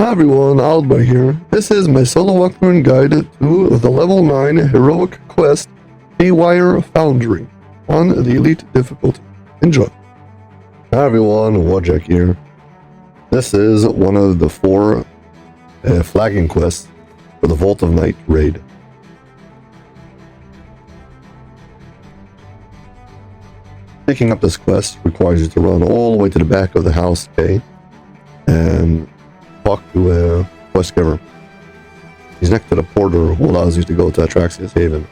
Hi everyone, Aldbar here. This is my solo walkthrough and guide to the level 9 heroic quest, Haywire Foundry, on the elite difficulty. Enjoy. Hi everyone, Wojak here. This is one of the 4 flagging quests for the Vault of Night raid. Picking up this quest requires you to run all the way to the back of the house K and talk to a quest giver. He's next to the porter who allows you to go to Ataraxia's Haven.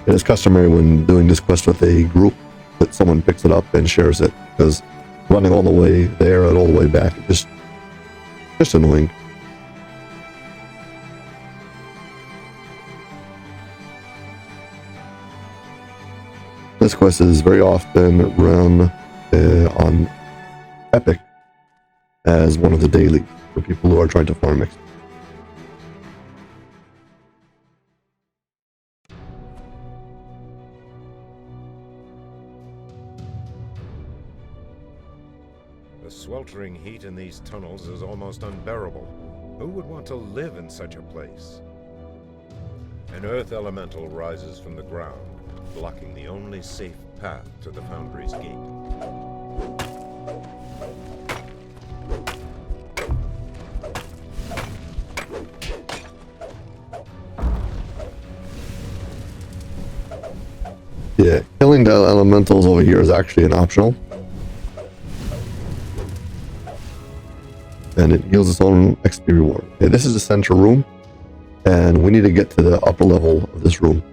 It is customary when doing this quest with a group that someone picks it up and shares it, because running all the way there and all the way back is just annoying. This quest is very often run on Epic as one of the dailies for people who are trying to farm XP. The sweltering heat in these tunnels is almost unbearable. Who would want to live in such a place? An earth elemental rises from the ground, blocking the only safe path to the Foundry's gate. Yeah, killing the elementals over here is actually an optional. And it yields its own XP reward. Okay, this is the central room, and we need to get to the upper level of this room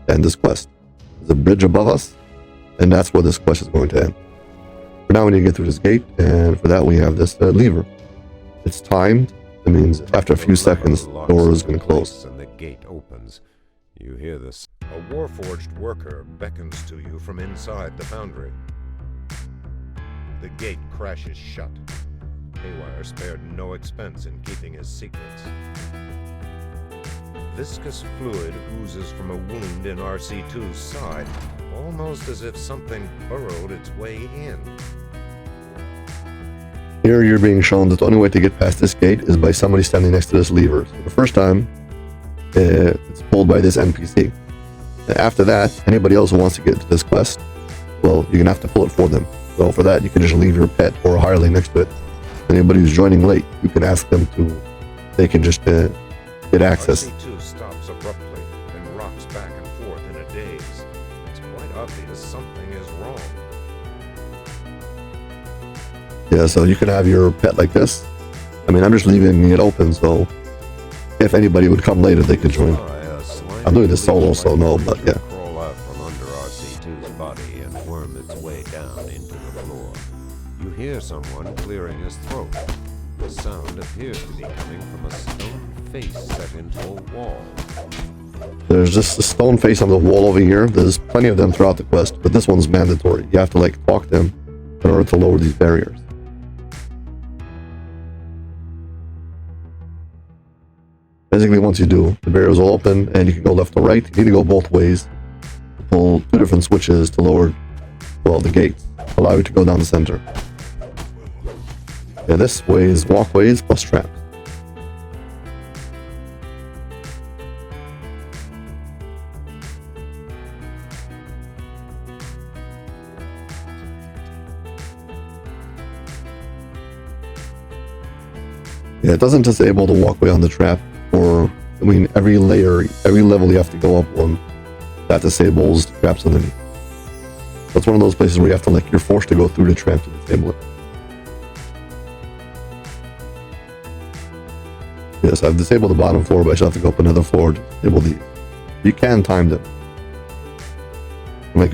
and this quest. There's a bridge above us, and that's where this quest is going to end. For now, we need to get through this gate, and for that we have this lever. It's timed. That means after a few seconds, the door is going to close. And the gate opens. You hear this. A warforged worker beckons to you from inside the foundry. The gate crashes shut. Haywire spared no expense in keeping his secrets. Viscous fluid oozes from a wound in RC2's side, almost as if something burrowed its way in. Here you're being shown that the only way to get past this gate is by somebody standing next to this lever. So the first time, it's pulled by this NPC. After that, anybody else who wants to get into this quest, well, you're going to have to pull it for them. So for that, you can just leave your pet or a hireling next to it. Anybody who's joining late, you can ask them to, they can just get access. RC2 stops abruptly and rocks back and forth in a daze. It's quite obvious something is wrong. Yeah, so you can have your pet like this. I mean, I'm just leaving it open, so if anybody would come later, they could join. I'm doing this solo, so no, but yeah. Crawl out from under RC2's body and worm its way down into the floor. You hear someone clearing his throat. The sound appears to be coming from a stone face set into a wall. There's just a stone face on the wall over here. There's plenty of them throughout the quest, but this one's mandatory. You have to talk to them in order to lower these barriers. Basically, once you do, the barriers will open and you can go left or right. You need to go both ways. Pull 2 different switches to lower, well, the gates, allow you to go down the center. Yeah, this way is walkways plus traps. Yeah, it doesn't disable the walkway on the trap, or, I mean, every level you have to go up one, that disables the traps underneath. That's one of those places where you have to, you're forced to go through the trap to disable it. Yes, I've disabled the bottom floor, but I still have to go up another floor to disable these. You can time them.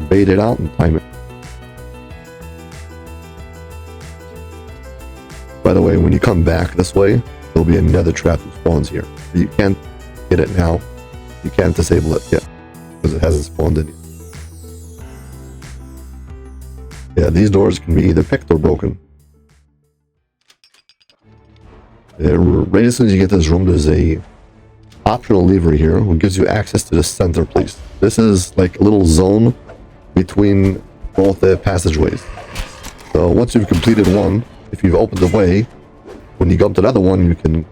Bait it out and time it. By the way, when you come back this way, there'll be another trap that spawns here. You can't get it now. You can't disable it yet, because it hasn't spawned in yet. Yeah, these doors can be either picked or broken. Right as soon as you get to this room, there's a optional lever here, which gives you access to the center place. This is like a little zone between both the passageways. So once you've completed one, if you've opened the way, when you go up to the other one, you can,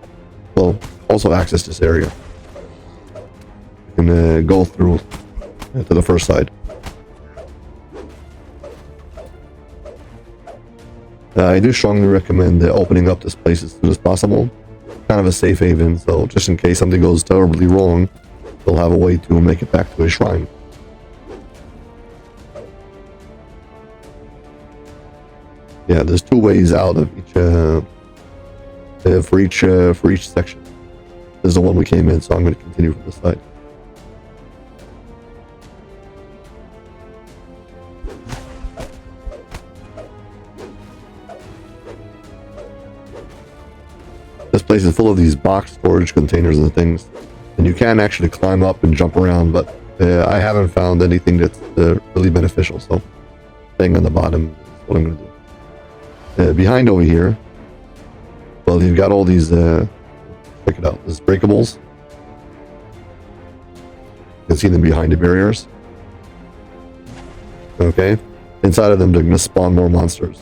well, also access this area. You can go through to the first side. I do strongly recommend opening up this place as soon as possible. Kind of a safe haven, so just in case something goes terribly wrong, they'll have a way to make it back to a shrine. Yeah, there's 2 ways out of each for each section. This is the one we came in, so I'm going to continue from this side. This place is full of these box storage containers and things, and you can actually climb up and jump around, but I haven't found anything that's really beneficial, so staying on the bottom is what I'm going to do. Behind over here, well, you've got all these, check it out, there's breakables. You can see them behind the barriers. Okay, inside of them they're going to spawn more monsters,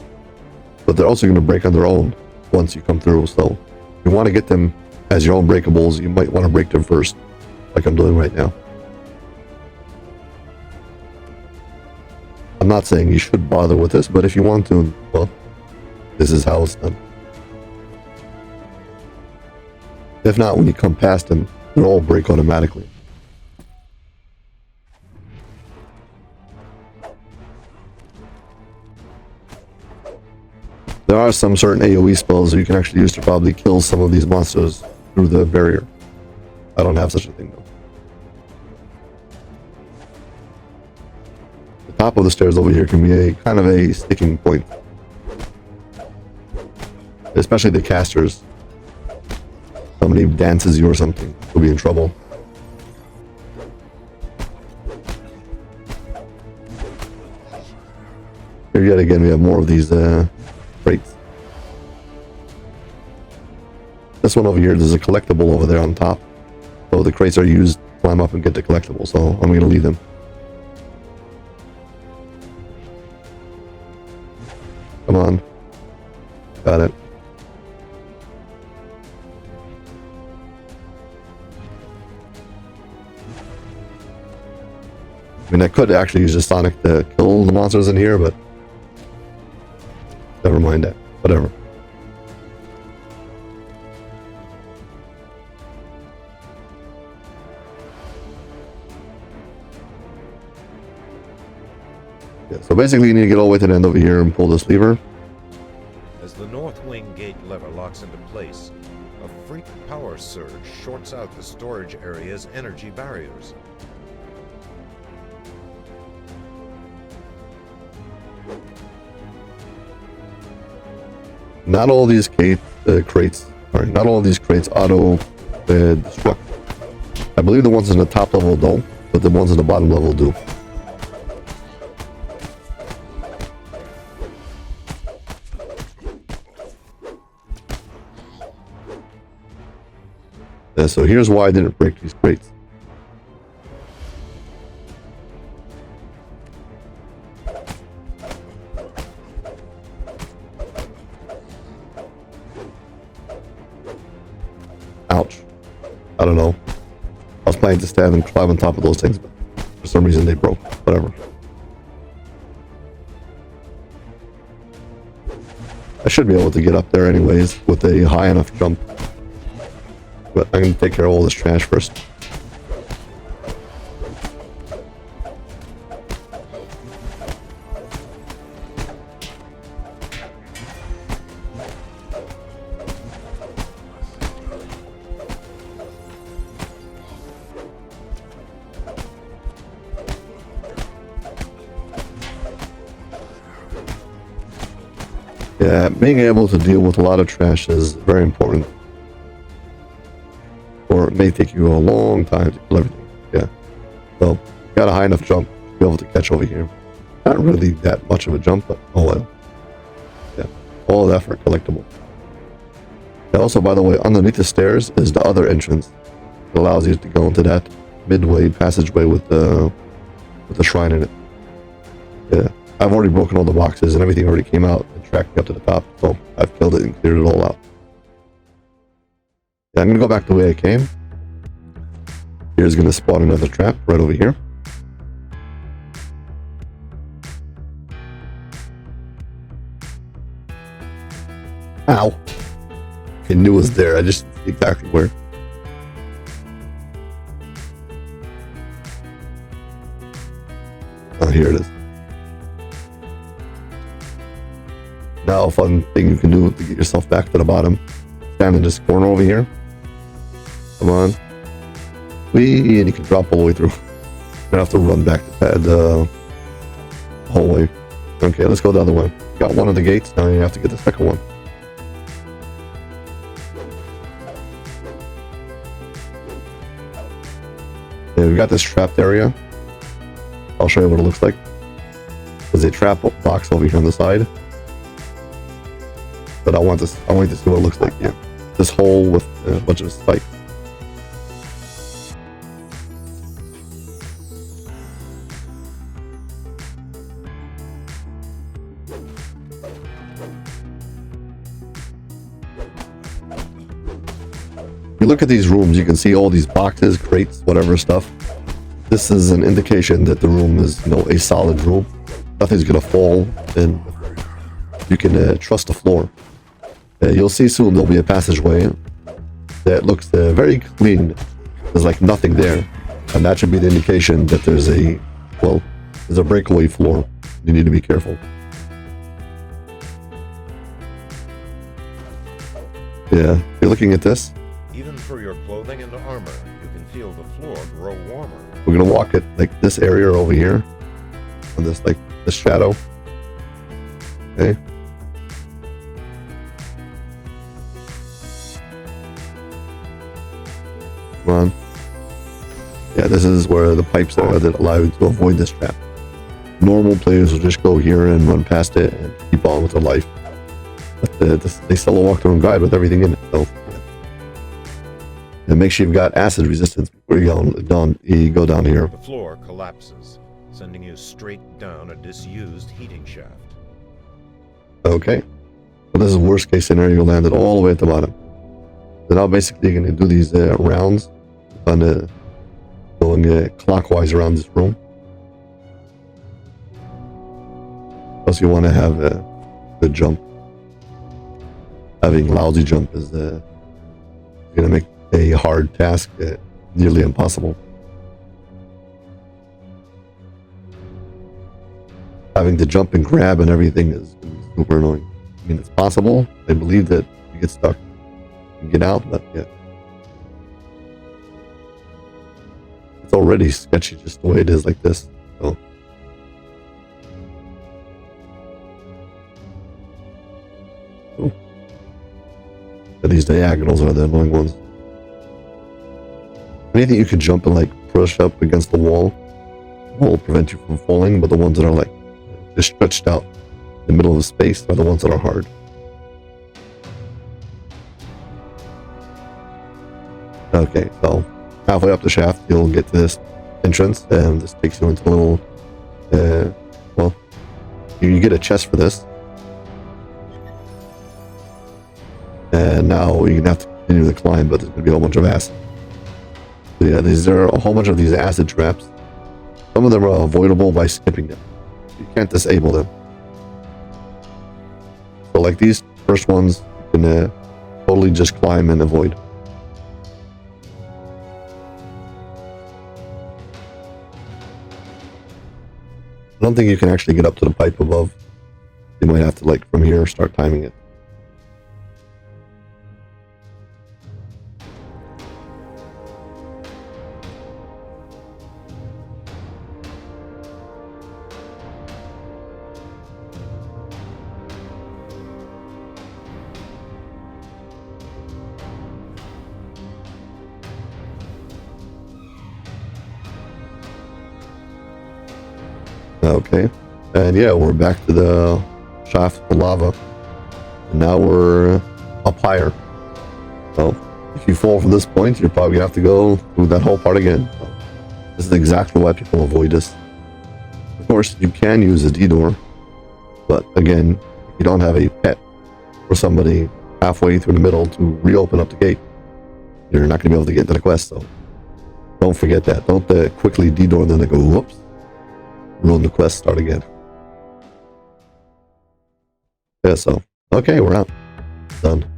but they're also going to break on their own once you come through, so if you want to get them as your own breakables, you might want to break them first, like I'm doing right now. I'm not saying you should bother with this, but if you want to, well, this is how it's done. If not, when you come past them, they'll all break automatically. There are some certain AoE spells you can actually use to probably kill some of these monsters through the barrier. I don't have such a thing though. The top of the stairs over here can be a kind of a sticking point. Especially the casters. Somebody dances you or something, you'll be in trouble. Here yet again we have more of these crates. This one over here, there's a collectible over there on top. So the crates are used to climb up and get the collectible, so I'm going to leave them. Come on. Got it. I mean, I could actually use a Sonic to kill the monsters in here, but never mind that. Whatever. Yeah, so basically you need to get all the way to the end over here and pull this lever. As the north wing gate lever locks into place, a freak power surge shorts out the storage area's energy barriers. Not all these crates auto destruct. I believe the ones in the top level don't, but the ones in the bottom level do. Yeah, so here's why I didn't break these crates. Ouch. I don't know. I was planning to stand and climb on top of those things, but for some reason they broke. Whatever. I should be able to get up there anyways with a high enough jump. But I'm going to take care of all this trash first. Yeah, being able to deal with a lot of trash is very important. Or it may take you a long time to kill everything. Yeah. So, got a high enough jump to be able to catch over here. Not really that much of a jump, but oh well. Yeah. All of that for collectible. And also, by the way, underneath the stairs is the other entrance. It allows you to go into that midway passageway with the shrine in it. Yeah. I've already broken all the boxes and everything already came out and tracked me up to the top. So I've killed it and cleared it all out. Yeah, I'm gonna go back the way I came. Here's gonna spawn another trap right over here. Ow! I knew it was there. I just didn't see exactly where. Oh, here it is. Now, a fun thing you can do to get yourself back to the bottom. Stand in this corner over here. Come on. Whee! And you can drop all the way through. You're gonna have to run back the hallway. Okay, let's go the other way. Got one of the gates, now you have to get the second one. Yeah, we got this trapped area. I'll show you what it looks like. There's a trap box over here on the side. But I want to see what it looks like here. This hole with a bunch of spikes. If you look at these rooms, you can see all these boxes, crates, whatever stuff. This is an indication that the room is, a solid room. Nothing's gonna fall, and you can trust the floor. You'll see soon there'll be a passageway that looks very clean. There's like nothing there, and that should be the indication that there's a breakaway floor. You need to be careful. Yeah, you're looking at this. Even through your clothing and armor, you can feel the floor grow warmer. We're gonna walk it like this area over here, on this shadow. Okay. Come on. Yeah, this is where the pipes are that allow you to avoid this trap. Normal players will just go here and run past it and keep on with their life. But they still walk their own guide with everything in it. So, and make sure you've got acid resistance before you go down here. The floor collapses, sending you straight down a disused heating shaft. Okay. So this is worst case scenario. You landed all the way at the bottom. So now basically you're going to do these rounds, going clockwise around this room. Plus you want to have a good jump. Having lousy jump is going to make a hard task nearly impossible. Having to jump and grab and everything is super annoying. I mean, it's possible. I believe that you get stuck and get out, but yeah. It's already sketchy just the way it is like this. So. Oh. These diagonals are the annoying ones. Anything you can jump and push up against the wall will prevent you from falling, but the ones that are just stretched out in the middle of the space are the ones that are hard. Okay, so halfway up the shaft you'll get to this entrance, and this takes you into a little you get a chest for this, and now you're gonna have to continue the climb, but there's gonna be a whole bunch of acid. So yeah, there are a whole bunch of these acid traps. Some of them are avoidable by skipping them. You can't disable them. So like these first ones, you can totally just climb and avoid. I don't think you can actually get up to the pipe above. You might have to from here start timing it. Okay, and yeah, we're back to the shaft of lava, and now we're up higher. So if you fall from this point, you're probably gonna have to go through that whole part again. So this is exactly why people avoid this. Of course, you can use a D-door But again, if you don't have a pet or somebody halfway through the middle to reopen up the gate, you're not going to be able to get into the quest. So don't forget that. Don't quickly D-door and then go, whoops, ruin the quest, start again. Yeah, so, okay, we're out. Done.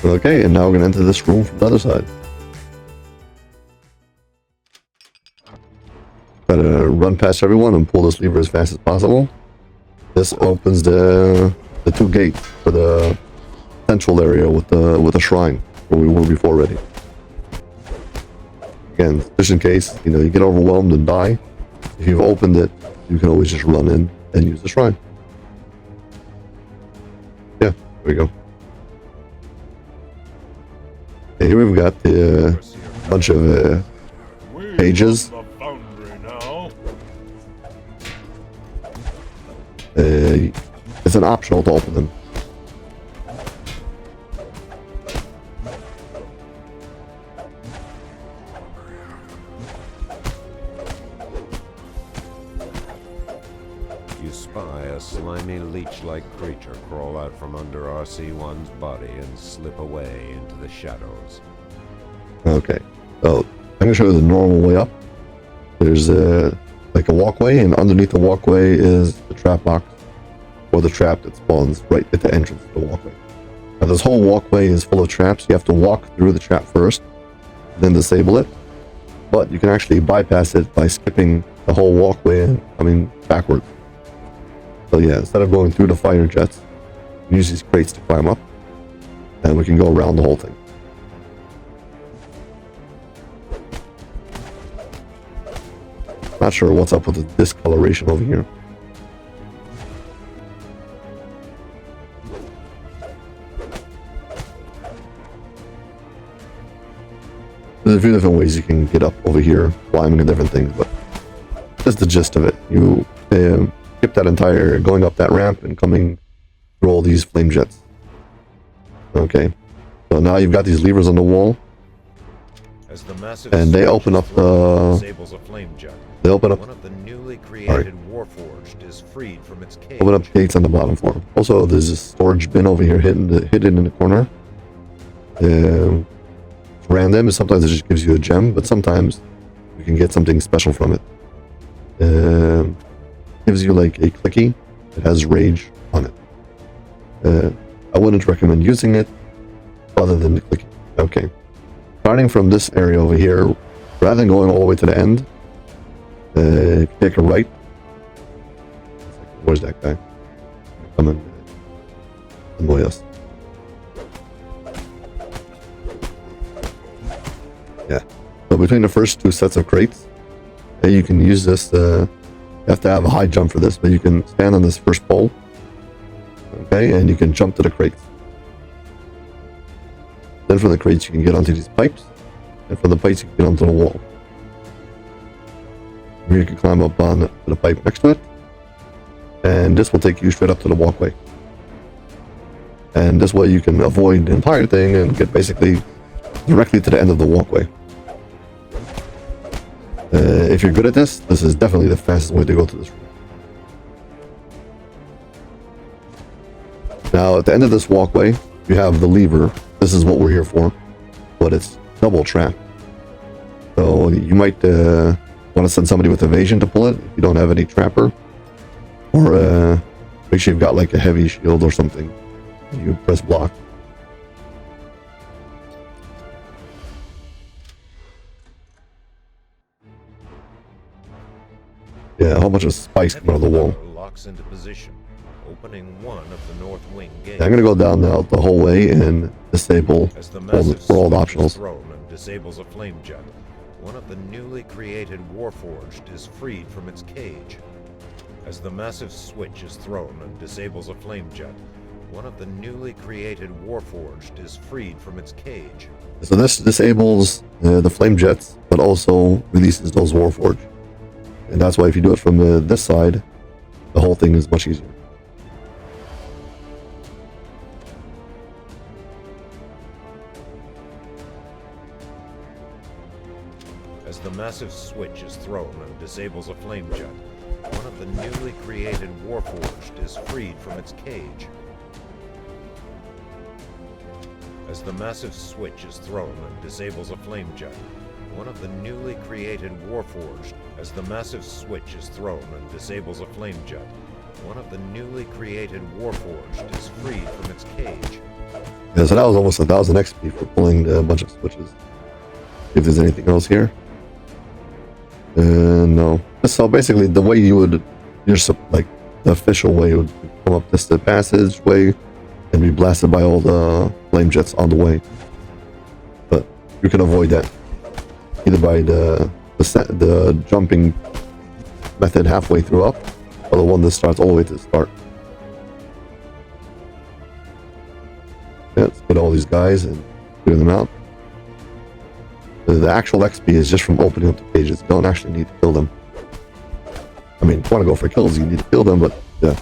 Okay, and now we're going to enter this room from the other side. Gotta run past everyone and pull this lever as fast as possible. This opens the two gates for the central area with the shrine where we were before already. Again, just in case, you know, you get overwhelmed and die. If you've opened it, you can always just run in and use the shrine. Yeah, there we go. Here we've got the bunch of pages. It's an optional to open them. You spy a slimy leech-like creature crawl out from under RC1's body and slip away into the shadows. Okay, so I'm going to show you the normal way up. There's like a walkway, and underneath the walkway is the trap box, or the trap that spawns right at the entrance of the walkway. Now this whole walkway is full of traps. You have to walk through the trap first, then disable it. But you can actually bypass it by skipping the whole walkway and coming backwards. So yeah, instead of going through the fire jets, we use these crates to climb up, and we can go around the whole thing. Not sure what's up with the discoloration over here. There's a few different ways you can get up over here, climbing and different things, but that's the gist of it. You skip that entire, going up that ramp and coming through all these flame jets. Okay, so now you've got these levers on the wall, and they open up the... They open up... One of the newly created Warforged is freed from its cage. Open up gates on the bottom floor. Also, there's a storage bin over here hidden in the corner. It's random, and sometimes it just gives you a gem, but sometimes you can get something special from it. Gives you like a clicky. It has rage on it. I wouldn't recommend using it other than the clicky. Okay. Starting from this area over here, rather than going all the way to the end, take a right. Where's that guy? Come and annoy us. Yeah. So between the first two sets of crates, you can use this. You have to have a high jump for this, but you can stand on this first pole. Okay, and you can jump to the crates. Then from the crates, you can get onto these pipes, and from the pipes, you can get onto the wall. Here you can climb up on the pipe next to it, and this will take you straight up to the walkway. And this way you can avoid the entire thing and get basically directly to the end of the walkway. If you're good at this, this is definitely the fastest way to go to this room. Now at the end of this walkway, you have the lever. This is what we're here for, but it's double trap. So you might want to send somebody with evasion to pull it if you don't have any trapper, or make sure you've got like a heavy shield or something. You press block. Yeah, a whole bunch of spikes come out of the wall. Locks into position, opening one of the north wing gates. Yeah, I'm gonna go down now the whole way and disable As the all massive the switch is optionals. thrown and disables a flame jet, one of the newly created Warforged is freed from its cage. As the massive switch is thrown and disables a flame jet, one of the newly created Warforged is freed from its cage. So this disables the flame jets, but also releases those Warforged. And that's why if you do it from this side, the whole thing is much easier. As the massive switch is thrown and disables a flame jet, one of the newly created Warforged is freed from its cage. As the massive switch is thrown and disables a flame jet, one of the newly created Warforged. As the massive switch is thrown and disables a flame jet, one of the newly created Warforged is freed from its cage. Yeah, so that was almost 1,000 XP for pulling a bunch of switches. If there's anything else here. No. So basically the way you would, like the official way would come up this passageway and be blasted by all the flame jets on the way. But you can avoid that either by the jumping method halfway through up, or the one that starts all the way to the start. Yeah, let's get all these guys and clear them out. The actual XP is just from opening up the pages. You don't actually need to kill them. I mean, if you want to go for kills, you need to kill them, but yeah.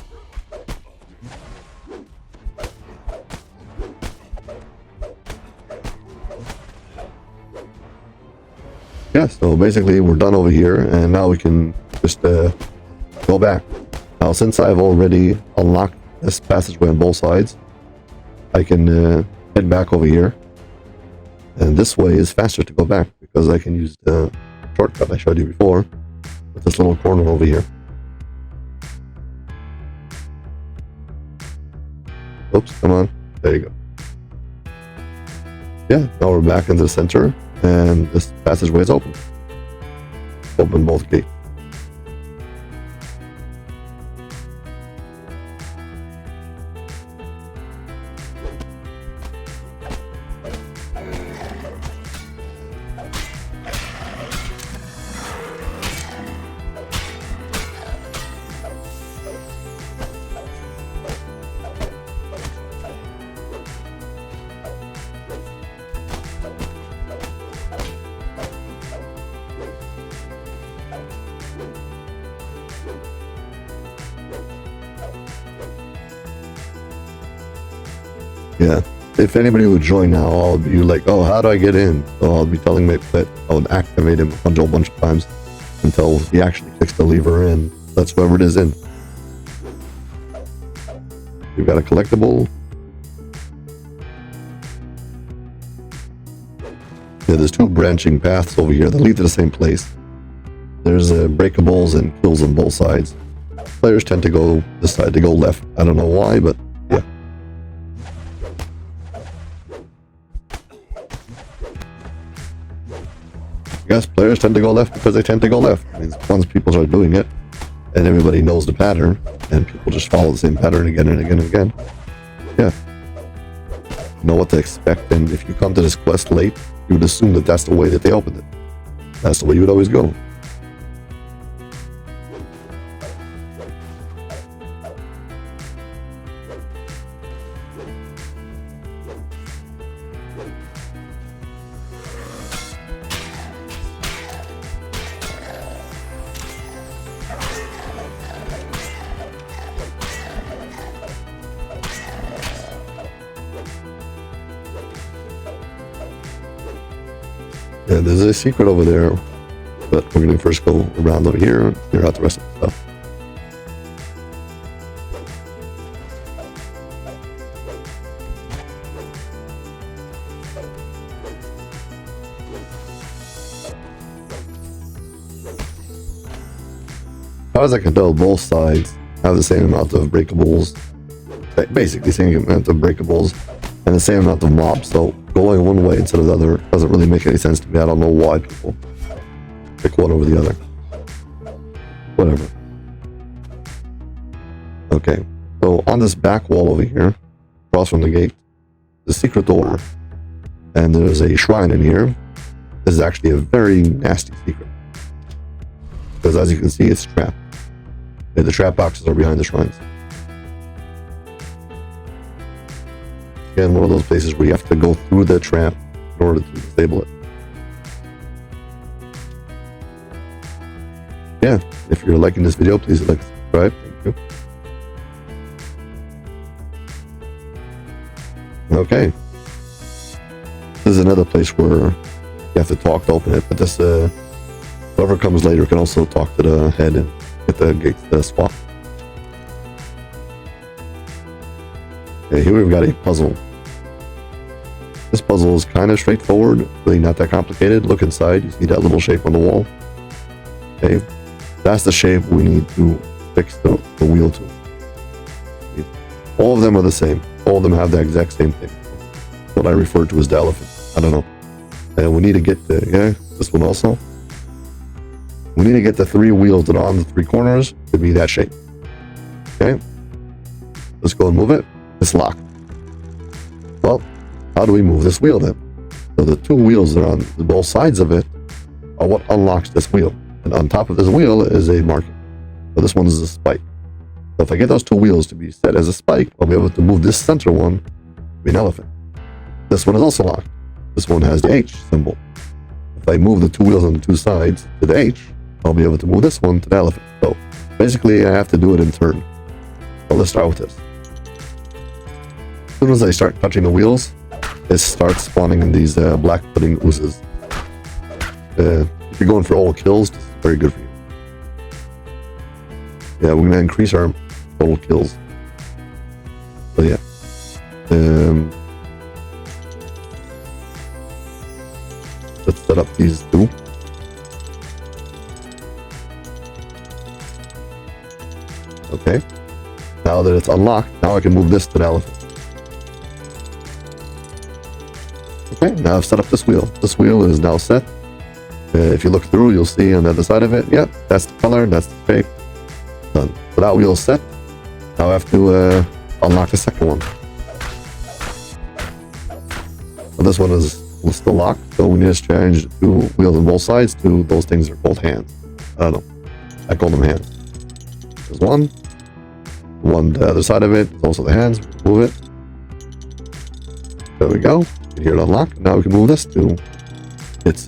Yeah, so basically we're done over here, and now we can just go back. Now, since I've already unlocked this passageway on both sides, I can head back over here. And this way is faster to go back because I can use the shortcut I showed you before with this little corner over here. Oops, come on. There you go. Yeah, now we're back into the center and this passageway is open. Open both gates. Yeah, if anybody would join now, I'll be like, oh, how do I get in? So I'll be telling my pet I would activate him a bunch of times until he actually clicks the lever and lets whoever it is in. We've got a collectible. Yeah, there's two branching paths over here that lead to the same place. There's breakables and kills on both sides. Players tend to go this side to go left. I don't know why, but yeah. Yes, players tend to go left because they tend to go left. I mean, once people start doing it, and everybody knows the pattern, and people just follow the same pattern again and again and again. Yeah. You know what to expect, and if you come to this quest late, you would assume that that's the way that they opened it. That's the way you would always go. Yeah, there's a secret over there, but we're going to first go around over here and clear out the rest of the stuff. As far as I can tell, both sides have the same amount of breakables, basically the same amount of breakables, and the same amount of mobs, so going one way instead of the other doesn't really make any sense to me. I don't know why people pick one over the other. whatever. Okay, so on this back wall over here, across from the gate, the secret door, and there's a shrine in here. This is actually a very nasty secret, because as you can see, it's trapped. Okay, the trap boxes are behind the shrines. Again, one of those places where you have to go through the trap in order to disable it. Yeah, if you're liking this video, please like and subscribe. Thank you. Okay. This is another place where you have to talk to open it, but this, whoever comes later can also talk to the head and get the gate swap. Okay, here we've got a puzzle. This puzzle is kind of straightforward, really not that complicated. Look inside, you see that little shape on the wall. Okay, that's the shape we need to fix the wheel to. All of them are the same. All of them have the exact same thing. What I refer to as the elephant. I don't know. And we need to get this one also. We need to get the 3 wheels that are on the 3 corners to be that shape. Okay. Let's go and move it. It's locked. Well, how do we move this wheel then? So the 2 wheels that are on both sides of it are what unlocks this wheel. And on top of this wheel is a marking. So this one is a spike. So if I get those 2 wheels to be set as a spike, I'll be able to move this center one to be an elephant. This one is also locked. This one has the H symbol. If I move the 2 wheels on the 2 sides to the H, I'll be able to move this one to the elephant. So basically I have to do it in turn. So let's start with this. As soon as I start touching the wheels, it starts spawning in these black pudding oozes. If you're going for all kills, this is very good for you. Yeah, we're going to increase our total kills. So yeah. Let's set up these 2. Okay. Now that it's unlocked, now I can move this to the elephant. Okay, now I've set up this wheel. This wheel is now set. If you look through, you'll see on the other side of it, yep, that's the color, that's the shape. Done. So that wheel is set. Now I have to unlock the second one. So this one is still locked, so we need to change the 2 wheels on both sides to those things are called hands. I don't know. I call them hands. There's one. One the other side of it is also the hands. Move it. There we go. You can hear it unlock. Now we can move this to its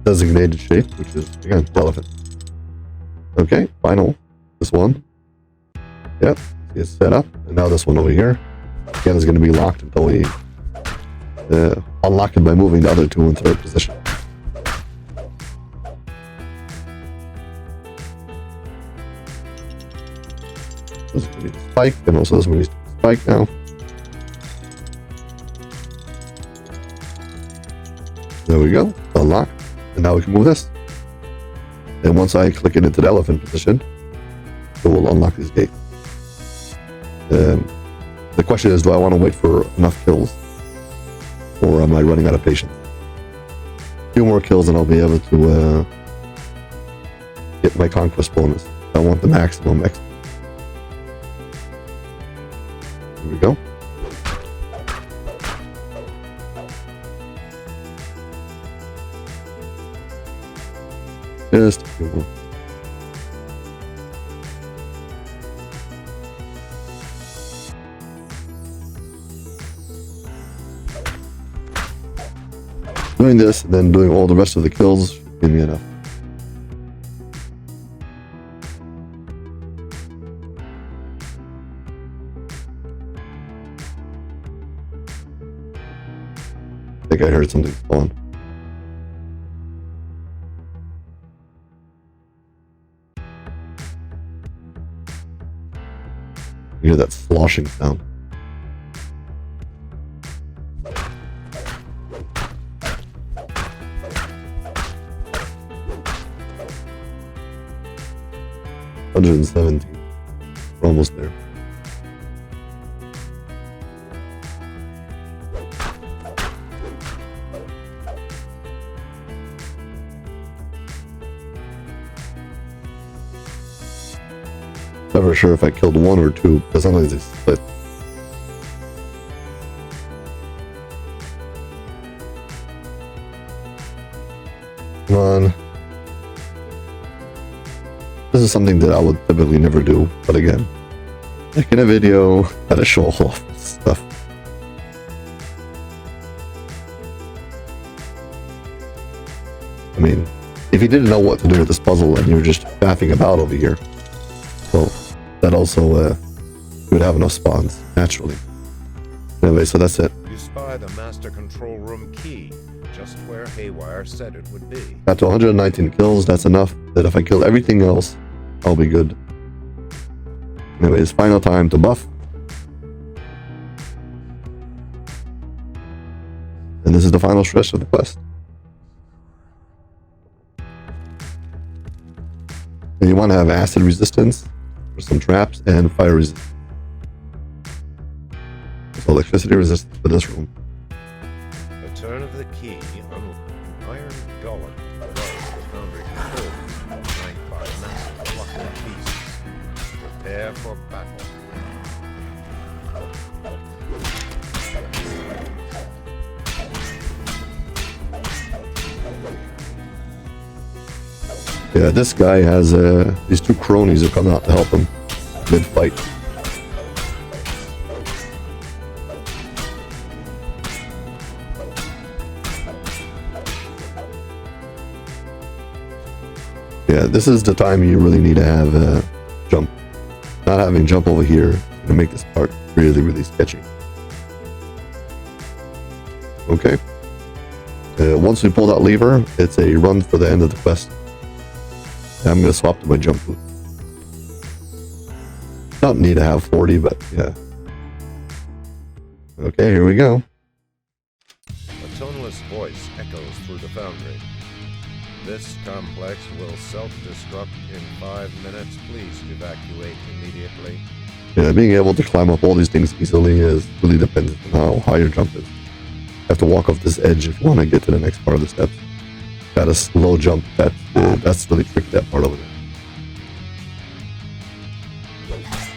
designated shape, which is, again, the elephant. Okay, final. This one. Yep, it's set up. And now this one over here, again, is going to be locked until we unlock it by moving the other 2 in 3rd position. This is going to be the spike, and also this one needs to be the spike now. There we go, unlocked. And now we can move this. And once I click it into the elephant position, it will unlock this gate. The question is, do I want to wait for enough kills? Or am I running out of patience? A few more kills and I'll be able to get my conquest bonus. I want the maximum XP. Here we go. Just a few more. Doing this and then doing all the rest of the kills should give me enough. I think I heard something spawn. You hear that sloshing sound. $117. We're almost there. Never sure if I killed one or two, because sometimes they split. Come on. This is something that I would typically never do, but again, like in a video, gotta show off stuff. I mean, if you didn't know what to do with this puzzle and you were just faffing about over here, well, that also you would have enough spawns naturally. Anyway, so that's it. You spy the master control room key, just where Haywire said it would be. Got to 119 kills. That's enough that if I kill everything else, I'll be good. Anyways, final time to buff. And this is the final stretch of the quest. And you want to have acid resistance for some traps and fire resistance. So electricity resistance for this room. The turn of the key on iron golem allows the foundry control, flanked by massive block of pieces. Prepare for battle. Yeah, this guy has these two cronies who come out to help him mid-fight. Yeah, this is the time you really need to have jump. Not having jump over here is going to make this part really, really sketchy. Okay. Once we pull that lever, it's a run for the end of the quest. I'm going to swap to my jump boot. Don't need to have 40, but yeah. Okay, here we go. A toneless voice echoes through the foundry. This complex will self-destruct in 5 minutes. Please evacuate immediately. Yeah, being able to climb up all these things easily is really dependent on how high your jump is. You have to walk off this edge if you want to get to the next part of the steps. Got a slow jump. That's really tricky, that part over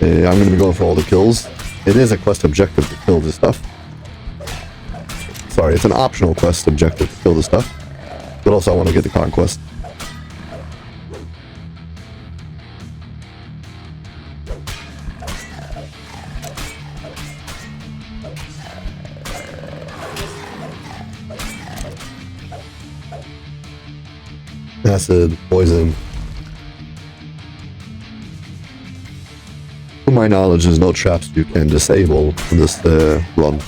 there. I'm going to be going for all the kills. It is a quest objective to kill this stuff. Sorry, it's an optional quest objective to kill this stuff. But also I want to get the conquest. Acid, poison. To my knowledge, there's no traps you can disable in this run.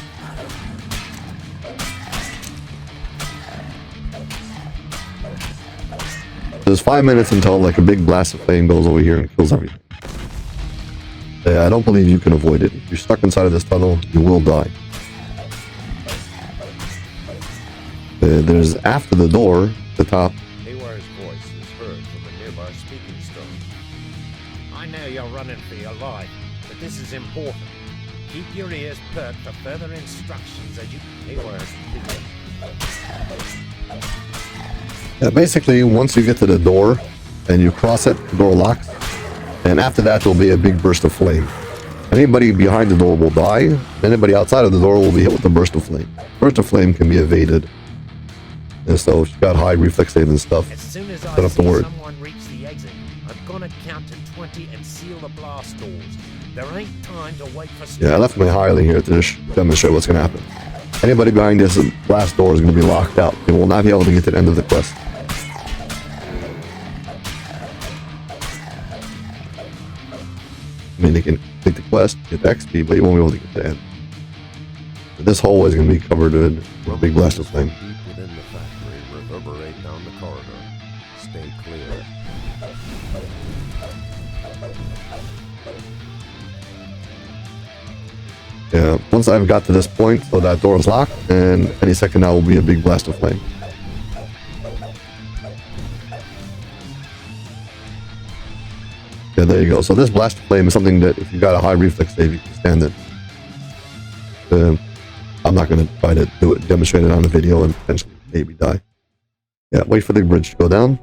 There's 5 minutes until like a big blast of flame goes over here and kills everything. I don't believe you can avoid it. If you're stuck inside of this tunnel, you will die. There's after the door, the top. Haywire's voice is heard from a nearby speaking stone. I know you're running for your life, but this is important. Keep your ears perked for further instructions as you... Haywire's speaking. Yeah, basically, once you get to the door and you cross it, the door locks. And after that, there'll be a big burst of flame. Anybody behind the door will die. Anybody outside of the door will be hit with a burst of flame. Burst of flame can be evaded. And so if you've got high reflex save and stuff, As soon as don't I have to see worry. someone reach the exit, I'm gonna count to 20 and seal the blast doors. There ain't time to wait for... Yeah, I left my highlight here to demonstrate what's going to happen. Anybody behind this blast door is going to be locked out. They will not be able to get to the end of the quest. I mean, they can complete the quest, get XP, but you won't be able to get to the end. But this hallway is going to be covered in a big blast of flame. Deep within the factory, reverberate down the corridor. Stay clear. Yeah, once I've got to this point, so that door is locked, and any second now will be a big blast of flame. Yeah, there you go. So this blast of flame is something that if you got a high reflex save, you can stand it. I'm not going to try to do it, demonstrate it on the video, and potentially maybe die. Yeah, wait for the bridge to go down.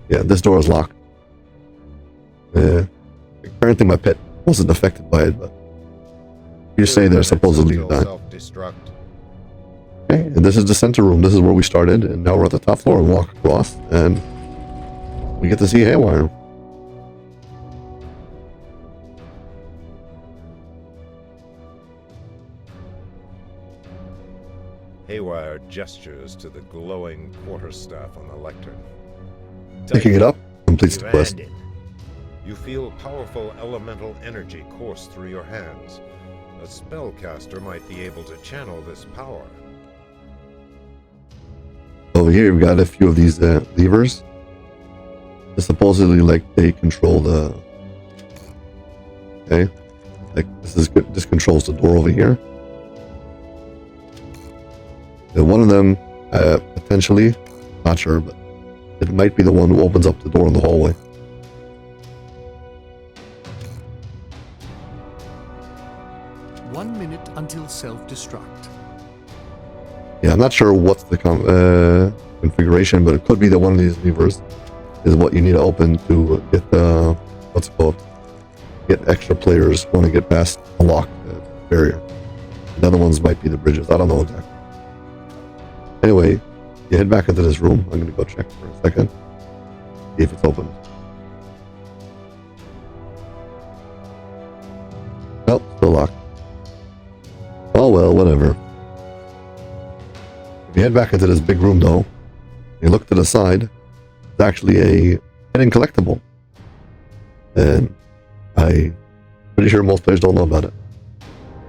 Yeah, this door is locked. Apparently my pet wasn't affected by it, but you say they're supposedly dying. Self-destruct. Okay, and this is the center room. This is where we started, and now we're at the top floor and walk across, and we get to see Haywire. Haywire gestures to the glowing quarterstaff on the lectern. Picking it up completes the You've quest. ended. You feel powerful elemental energy course through your hands. A spellcaster might be able to channel this power. Over here, we've got a few of these levers. They're supposedly like they control the. Okay, like this controls the door over here. One of them, potentially, not sure, but it might be the one who opens up the door in the hallway. One minute until self-destruct. Yeah, I'm not sure what's the configuration, but it could be that one of these levers is what you need to open to get the, what's it called? Get extra players want to get past the lock barrier. The other ones might be the bridges. I don't know exactly. Anyway, you head back into this room. I'm going to go check for a second. See if it's open. Nope, still locked. Oh well, whatever. If you head back into this big room though, you look to the side, it's actually a hidden collectible. And I'm pretty sure most players don't know about it.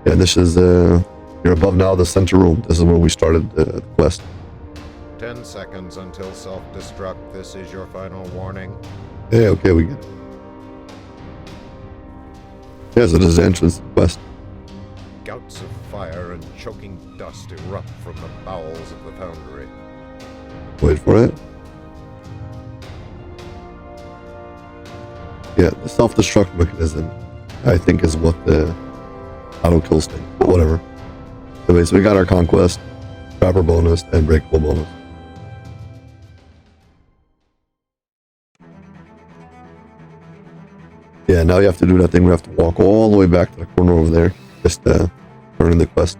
Yeah, this is, you're above now the center room. This is where we started the quest. 10 seconds until self-destruct. This is your final warning. Yeah, okay, we get it. Yeah, so this is the entrance to the quest. Gouts of fire and choking dust erupt from the bowels of the foundry. Wait for it. Yeah, the self-destruct mechanism, I think, is what the auto-kill state, but whatever. Anyway, so we got our conquest, trapper bonus, and breakable bonus. Yeah, now you have to do that thing. We have to walk all the way back to the corner over there, just turn in the quest.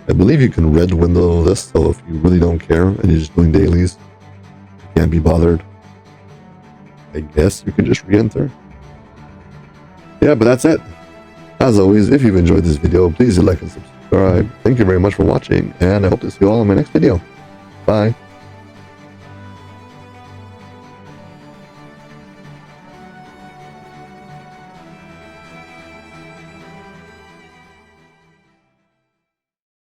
I believe you can red window this, so if you really don't care and you're just doing dailies, you can't be bothered. I guess you can just re-enter. Yeah, but that's it. As always, if you've enjoyed this video, please like and subscribe. Thank you very much for watching, and I hope to see you all in my next video. Bye.